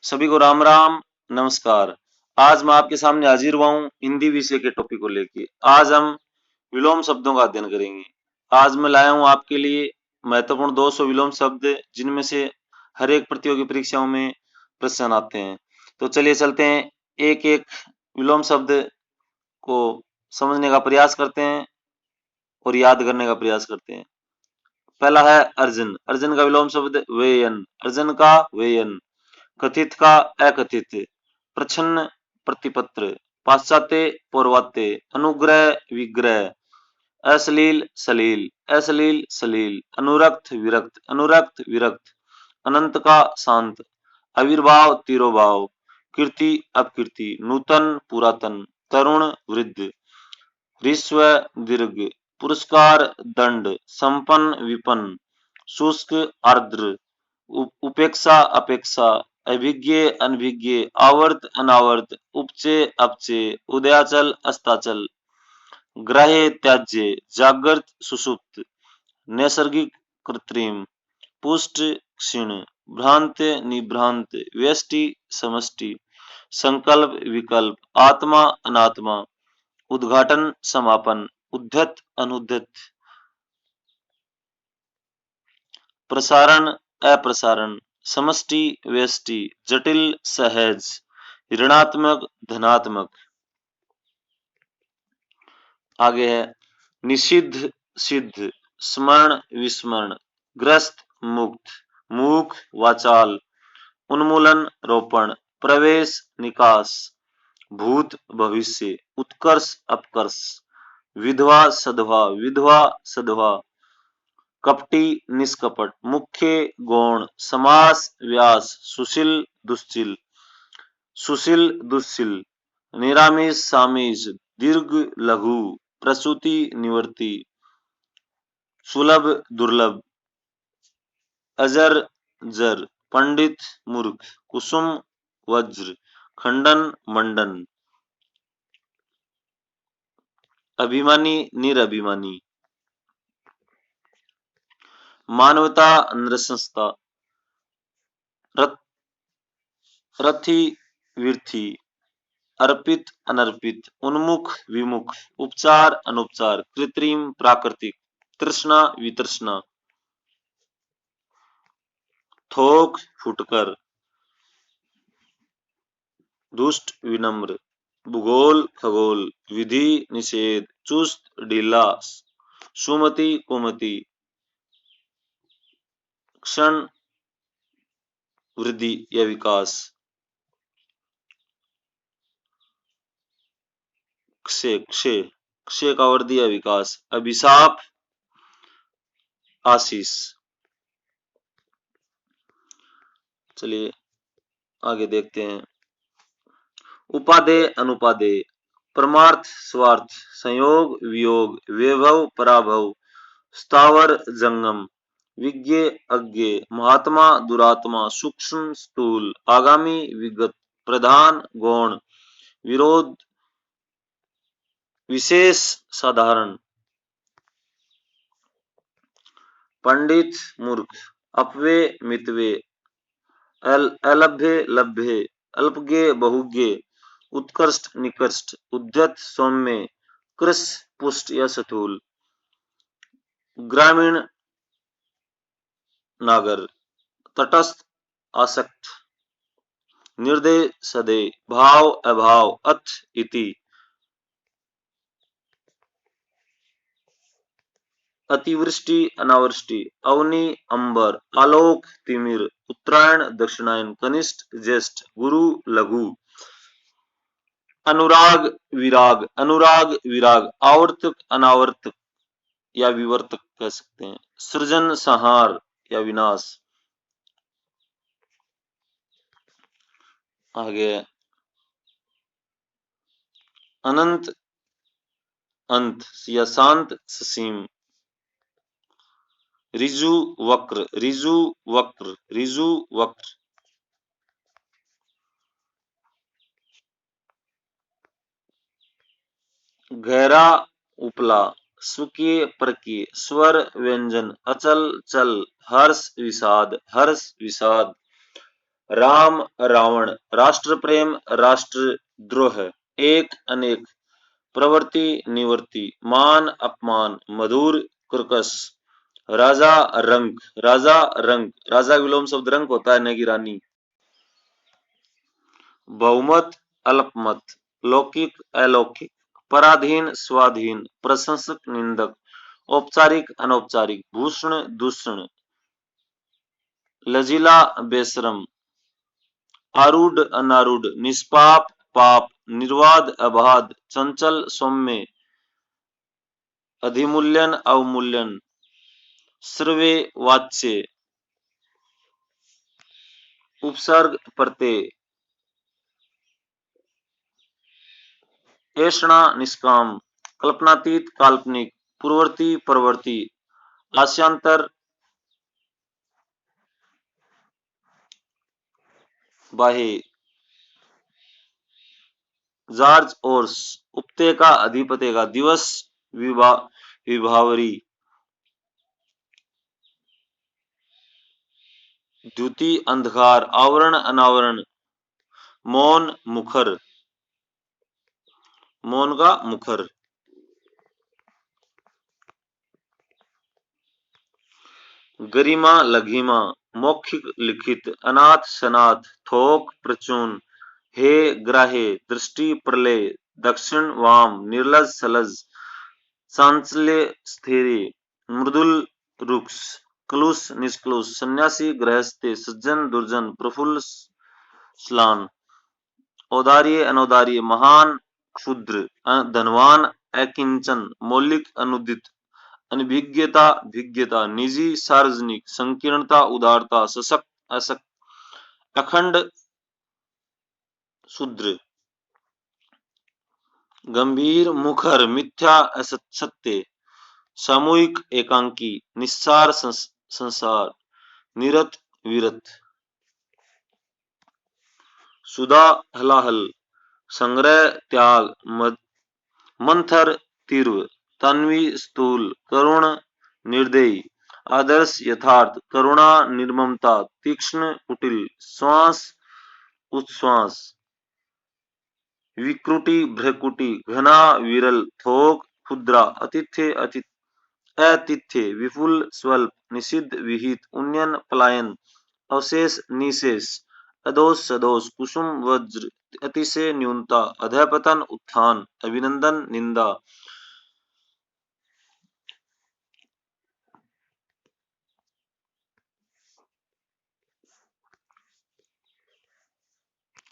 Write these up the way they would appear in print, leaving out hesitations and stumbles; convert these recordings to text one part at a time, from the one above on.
सभी को राम राम नमस्कार। आज मैं आपके सामने हाजिर हुआ हूँ हिंदी विषय के टॉपिक को लेके। आज हम विलोम शब्दों का अध्ययन करेंगे। आज मैं लाया हूँ आपके लिए महत्वपूर्ण 200 विलोम शब्द, जिनमें से हर एक प्रतियोगी परीक्षाओं में प्रश्न आते हैं। तो चलिए चलते हैं, एक एक विलोम शब्द को समझने का प्रयास करते हैं और याद करने का प्रयास करते हैं। पहला है अर्जन। अर्जन का विलोम शब्द वेयन। अर्जन का वेयन। कथित का अकथित। प्रच्छन्न प्रतिपत्र। पाश्चात्य पौर्वात्य। अनुग्रह विग्रह। अश्लील सलील। अश्लील सलील। अनुरक्त विरक्त। अनुरक्त विरक्त। अनंत का शांत। आविर्भाव तिरोभाव। कीर्ति अपकीर्ति। नूतन पुरातन। तरुण वृद्ध। ऋस्व दीर्घ। पुरस्कार दंड। संपन्न विपन्न। शुष्क आर्द्र। उपेक्षा अपेक्षा। अभिज्ञ अनभिज्ञ। आवर्त अनावर्त। उपचय अपचय। उदयाचल अस्ताचल। ग्राह्य त्याज्य। जागृत सुषुप्त। नैसर्गिक कृत्रिम। पुष्ट क्षीण। भ्रांत निभ्रांत। व्यष्टि समष्टि। संकल्प विकल्प। आत्मा अनात्मा। उद्घाटन समापन। उद्धत अनुद्धत। प्रसारण अप्रसारण। समष्टि व्यष्टि। जटिल सहज। ऋणात्मक धनात्मक। आगे है निषिद्ध सिद्ध। स्मरण विस्मरण। ग्रस्त मुक्त। मूक वाचाल। उन्मूलन रोपण। प्रवेश निकास। भूत भविष्य। उत्कर्ष अपकर्ष। विधवा सधवा। विधवा सधवा। कपटी निष्कपट। मुख्य गौण। समास व्यास। सुशील दुश्शील। सुशील दुश्शील। निरामिष सामिष। दीर्घ लघु। प्रसूति निवर्ति। सुलभ दुर्लभ। अजर जर। पंडित मूर्ख। कुसुम वज्र। खंडन मंडन। अभिमानी निरभिमानी। मानवता नृशंसता। रथी विर्थी। अर्पित अनर्पित। उन्मुख विमुख। उपचार अनुपचार। कृत्रिम प्राकृतिक। तृष्णा वितृष्णा। थोक फुटकर। दुष्ट विनम्र। भूगोल खगोल। विधि निषेध। चुस्त ढीला। सुमति कुमति। क्षण वृद्धि या विकास। क्षय क्षय। क्षय का वृद्धि या विकास। अभिशाप आशीष। चलिए आगे देखते हैं। उपादेय अनुपादेय। परमार्थ स्वार्थ। संयोग वियोग। वैभव पराभव। स्थावर जंगम। विज्ञ अज्ञ। महात्मा दुरात्मा। सूक्ष्म स्थूल। आगामी विगत। प्रधान गौण। विरोध विशेष साधारण। पंडित मूर्ख। अपव्यय मितव्यय। अलभ्य लभ्य। अल्पज्ञ बहुज्ञ। उत्कृष्ट निकृष्ट। उद्धत सौम्य। कृश पुष्ट या स्थूल। ग्रामीण नागर। तटस्थ आसक्त। निर्दय सदय। भाव अभाव। अथ इति। अतिवृष्टि अनावृष्टि। अवनी अंबर। आलोक तिमिर। उत्तरायण दक्षिणायन। कनिष्ठ ज्येष्ठ। गुरु लघु। अनुराग विराग। अनुराग विराग। आवर्तक अनावर्तक या विवर्तक कह सकते हैं। सृजन संहार या विनाश। आगे अनंत अंत या शांत ससीम। रिजु वक्र। रिजु वक्र। रिजु वक्र। गहरा उपला। स्वकीय परकीय। स्वर व्यंजन। अचल चल। हर्ष विषाद। हर्ष विषाद। राम रावण, राष्ट्र प्रेम राष्ट्र द्रोह, एक अनेक, प्रवृत्ति निवृत्ति, मान अपमान, मधुर कर्कश, राजा रंक, राजा रंक, राजा का विलोम शब्द रंक होता है, न कि रानी। बहुमत अल्पमत, लौकिक अलौकिक, पराधीन स्वाधीन, प्रशंसक निंदक, औपचारिक अनौपचारिक, भूषण दूषण, लजीला बेशरम, आरूढ़ अनारूढ़, निष्पाप पाप, निर्वाद अबाध, चंचल सौम्य, अधिमूल्यन अवमूल्यन, सर्वे वाच्य, उपसर्ग प्रत्यय, ऐषणा निष्काम, कल्पनातीत काल्पनिक, पूर्ववर्ती परवर्ती, आस्यांतर बाहे, जॉर्ज ओर्स, उपते का अधिपते का, दिवस विभावरी, द्युति अंधकार, आवरण अनावरण, मौन मुखर, मौन का मुखर, गरिमा लघिमा, मौखिक लिखित, अनाथ सनाथ, थोक प्रचून, हे ग्राहे, दृष्टि प्रलय, दक्षिण वाम, निर्लज सलज, चांचल्य स्थैर्य, मृदुल रुक्ष, क्लुष निष्क्लुष, सन्यासी गृहस्थे, सज्जन दुर्जन, प्रफुल्ल स्लान, औदार्य अनौदार्य, महान क्षुद्र, धनवान अकिंचन, मौलिक अनुदित, अनभिज्ञता भिज्ञता, निजी सार्वजनिक, संकीर्णता उदारता, सशक्त अशक्त, अखंड शूद्र, गंभीर मुखर, मिथ्या असत्य, सामूहिक एकांकी, निस्सार संसार, निरत विरत, सुधा हलाहल, संग्रह त्याग, मंथर तीव्र, तन्वी स्थूल, करुण निर्दयी, आदर्श यथार्थ, करुणा निर्ममता, तीक्ष्ण कुटिल, श्वास उच्छ्वास, विकृति भ्रकुटी, घना विरल, थोक क्षुद्रा, अतिथ्य अतिथ्य, विपुल स्वल्प, निषिद्ध विहित, उन्नयन पलायन, अवशेष निशेष, अदोष सदोष, कुसुम वज्र, अतिशय न्यूनता, अधःपतन उत्थान, अभिनंदन निंदा,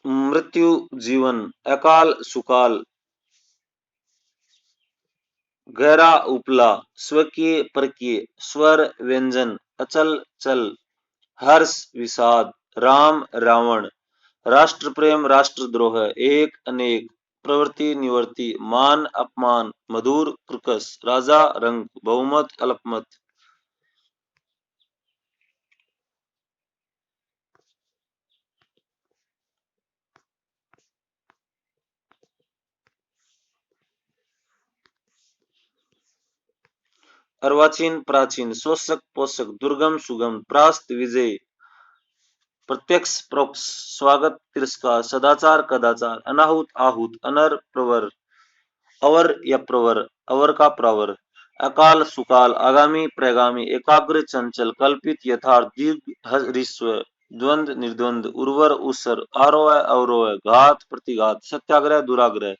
मृत्यु जीवन, अकाल सुकाल, गहरा उपला, स्वकीय परकीय, स्वर व्यंजन, अचल चल, हर्ष विषाद, राम रावण, राष्ट्र प्रेम राष्ट्रद्रोह, एक अनेक, प्रवृत्ति निवृत्ति, मान अपमान, मधुर कर्कश, राजा रंक, बहुमत अल्पमत, अर्वाचीन प्राचीन, शोषक पोषक, दुर्गम सुगम, प्रास्त विजय, प्रत्यक्ष परोक्ष, स्वागत तिरस्कार, सदाचार कदाचार, अनाहुत आहूत, अनर प्रवर, अवर या प्रवर, अवर का प्रवर, अकाल सुकाल, आगामी प्रगामी, एकाग्र चंचल, कल्पित यथार्थ, दीर्घ ह्रस्व, द्वंद निर्द्वंद, उर्वर उसर, आरोह अवरोह, घात प्रतिघात, सत्याग्रह दुराग्रह,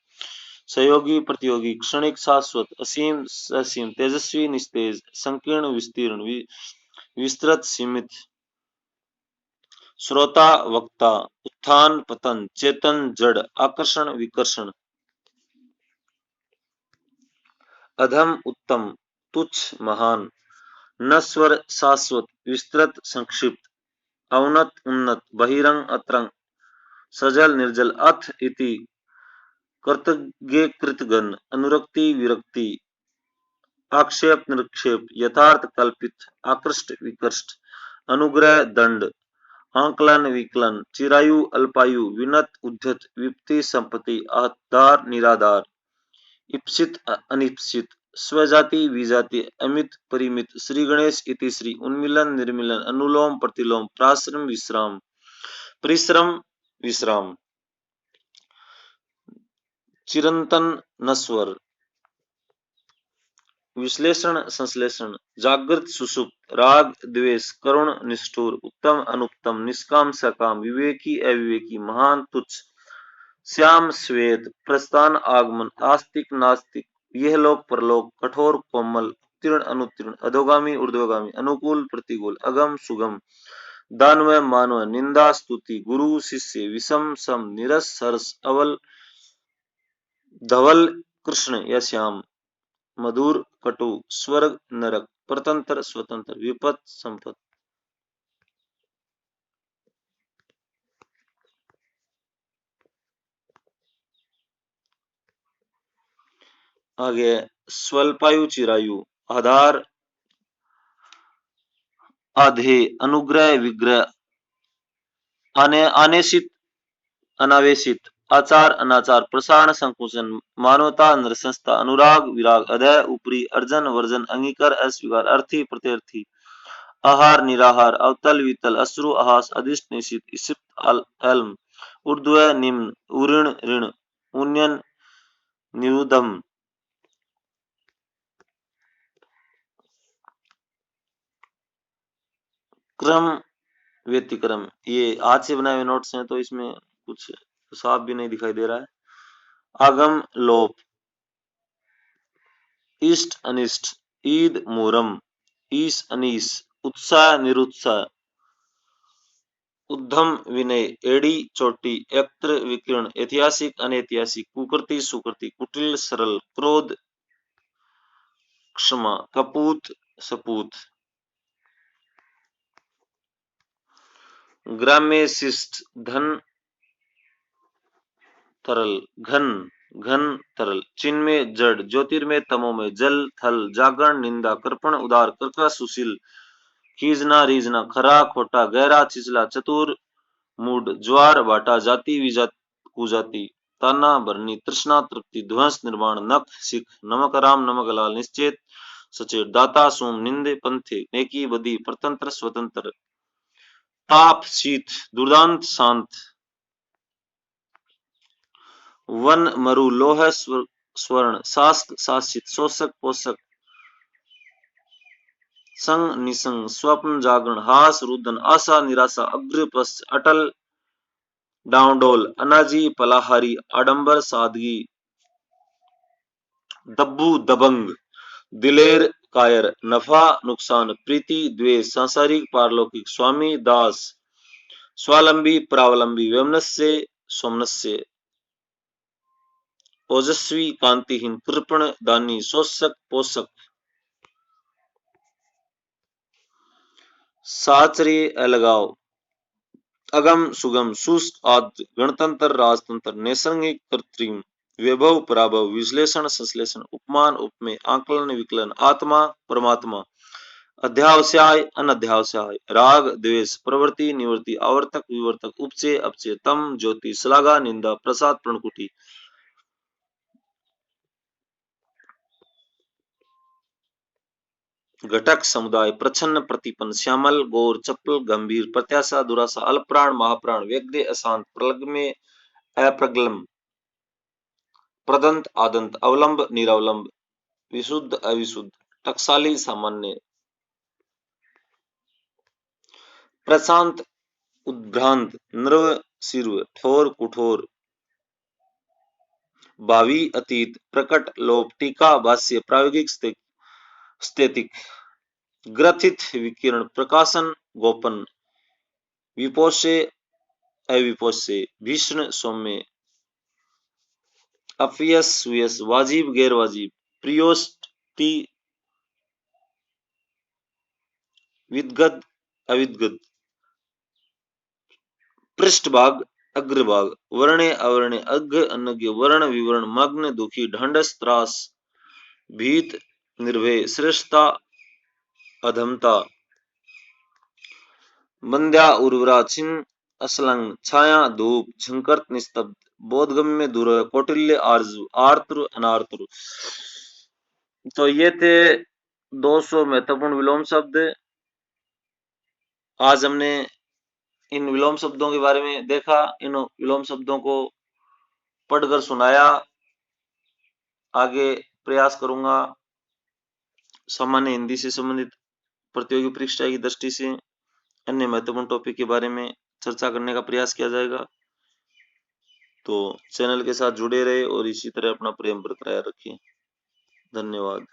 सहयोगी प्रतियोगी, क्षणिक शाश्वत, असीम असीम, तेजस्वी निस्तेज, संकीर्ण विस्तीर्ण, विस्तृत सीमित, श्रोता वक्ता, उत्थान पतन, चेतन जड़, आकर्षण विकर्षण, अधम उत्तम, तुच्छ महान, नश्वर शाश्वत, विस्तृत संक्षिप्त, अवनत उन्नत, बहिरंग अतरंग, सजल निर्जल, अथ इति, कर्तज्ञ कृतगण, अनुरक्ति विरक्ति, आक्षेप निक्षेप, यथार्थ कल्पित, आकृष्ट विकृष्ट, अनुग्रह दंड, आंकलन विकलन, चिरायु अल्पायु, विनत उद्धत, विपत्ति संपत्ति, आधार निराधार, इप्सित अनिप्सित, स्वजाति विजाति, अमित परिमित, श्री गणेश इति श्री, उन्मिलन निर्मिलन, अनुलोम प्रतिलोम, प्राश्रम विश्राम, परिश्रम विश्राम, चिरंतन नश्वर, विश्लेषण संश्लेषण, जागृत सुषुप्त, राग द्वेष, करुण निष्ठुर, उत्तम अनुत्तम, निष्काम सकाम, विवेकी अविवेकी, महान तुच्छ, श्याम श्वेत, प्रस्थान आगमन, आस्तिक नास्तिक, यह लोक परलोक, कठोर कोमल, उत्तीर्ण अनुत्तीर्ण, अधोगामी ऊर्ध्वगामी, अनुकूल प्रतिकूल, अगम सुगम, दानव मानव, निंदा स्तुति, गुरु शिष्य, विषम सम, निरस हर्ष, अवल धवल कृष्ण या श्याम, मधुर कटु, स्वर्ग नरक, परतंत्र स्वतंत्र, विपत संपत। आगे स्वल्पायु चिरायु, आधार आधे, अनुग्रह विग्रह, अनेसित अनावेशित, आचार अनाचार, प्रसारण संकुचन, मानवता नृशंसता, अनुराग विराग, अधय ऊपरी, अर्जन वर्जन, अंगीकार अस्वीकार, अर्थी प्रत्यर्थी, आहार निराहार, अवतल वितल, अश्रु अहास, अदिष्ट निशित, इसिप्त अल्म, ऊर्ध्व निम्न, उऋण ऋण, उन्यन निरुदम। क्रम व्यतिक्रम, ये आज से बनाए हुए नोट्स हैं तो इसमें कुछ साफ भी नहीं दिखाई दे रहा है। आगम लोप, इष्ट अनिष्ट, ईद मुहर्रम, ईस अनीस, उत्साह निरुत्साह, उद्धम विनय, एड़ी चोटी, एक्त्र विकिरण, ऐतिहासिक अनैतिहासिक, कुकृति सुकृति, कुटिल सरल, क्रोध क्षमा, कपूत सपूत, ग्राम्य शिष्ट, धन तरल, घन घन तरल, चिन्ह में जड़, ज्योतिर्मय तमो में, जल थल, जागरण निंदा, कृपण उदार, कर्कश सुशील, खीजना रीजना, खरा खोटा, गहरा चिचला, चतुर मूड, ज्वार बाटा, जाति विजात कुजाति, ताना भरनी, तृष्णा तृप्ति, ध्वंस निर्माण, नख सिख, नमक राम नमक लाल, निश्चेत सचेत, दाता सोम, निंदे पंथे, नेकी बदी, परतंत्र स्वतंत्र, ताप शीत, दुर्दांत शांत, वन मरु, लोह स्वर्ण, शास्त्र शासित, शोषक पोषक, संग निसंग, स्वप्न जागरण, हास रुदन, आशा निराशा, अग्र पश्च, अटल डाउनडोल, अनाजी पलाहारी, आडंबर सादगी, दब्बू दबंग, दिलेर कायर, नफा नुकसान, प्रीति द्वेष, सांसारिक पारलौकिक, स्वामी दास, स्वावलंबी परावलंबी, वैमनस्य सोमनस्य, ओजस्वी कांतिहीन, कृपण दानी, शोषक पोषक, साचर्य अलगाव, अगम सुगम, शुष्क आद्र, गणतंत्र राजतंत्र, नैसर्गिक कृत्रिम, वैभव पराभव, विश्लेषण संश्लेषण, उपमान उपमेय, आकलन विकलन, आत्मा परमात्मा, अध्यावसाय अनध्यावसाय, राग द्वेष, प्रवृत्ति निवृत्ति, आवर्तक विवर्तक, उपचय अपचय, तम ज्योति, श्लाघा निंदा, प्रसाद प्रणकुटी, घटक समुदाय, प्रच्छन्न प्रतिपन्न, श्यामल गौर, चपल गंभीर, प्रत्याशा दुराशा, अल्पप्राण महाप्राण, व्यग्र अशांत, प्रलग्न अप्रगल्म, प्रदंत आदंत, अवलंब निरवलंब, विशुद्ध अविशुद्ध, टकसाली सामान्य, प्रशांत उद्भ्रांत, नृव सिर्व, ठोर कुठोर, भावी अतीत, प्रकट लोप, टीका भाष्य, प्रायोगिक स्थैतिक, ग्रथित विकिरण, प्रकाशन गोपन, विपोष्य अविपोष्य, भीषण सौम्य, अपयश सुयश, वाजिब गैर वाजिब, प्रियोष्टि विदगद अविदगद, पृष्ठभाग अग्रभाग, वर्ण्य अवर्ण्य, अज्ञ अनज्ञ, वर्ण विवरण, मग्न दुखी, ढंढस त्रास, भीत निर्भय, श्रेष्ठता अधमता, बंध्या उर्वरा, छिन्न असलंग, छाया धूप, झंकृत निस्तब्ध, बोधगम्य दूर, कौटिल्य आरजू, आर्त्र अनार्त्र। तो ये थे 200 महत्वपूर्ण विलोम शब्द। आज हमने इन विलोम शब्दों के बारे में देखा, इन विलोम शब्दों को पढ़कर सुनाया। आगे प्रयास करूंगा सामान्य हिंदी से संबंधित प्रतियोगी परीक्षा की दृष्टि से अन्य महत्वपूर्ण टॉपिक के बारे में चर्चा करने का प्रयास किया जाएगा। तो चैनल के साथ जुड़े रहे और इसी तरह अपना प्रेम बरकरार रखिए। धन्यवाद।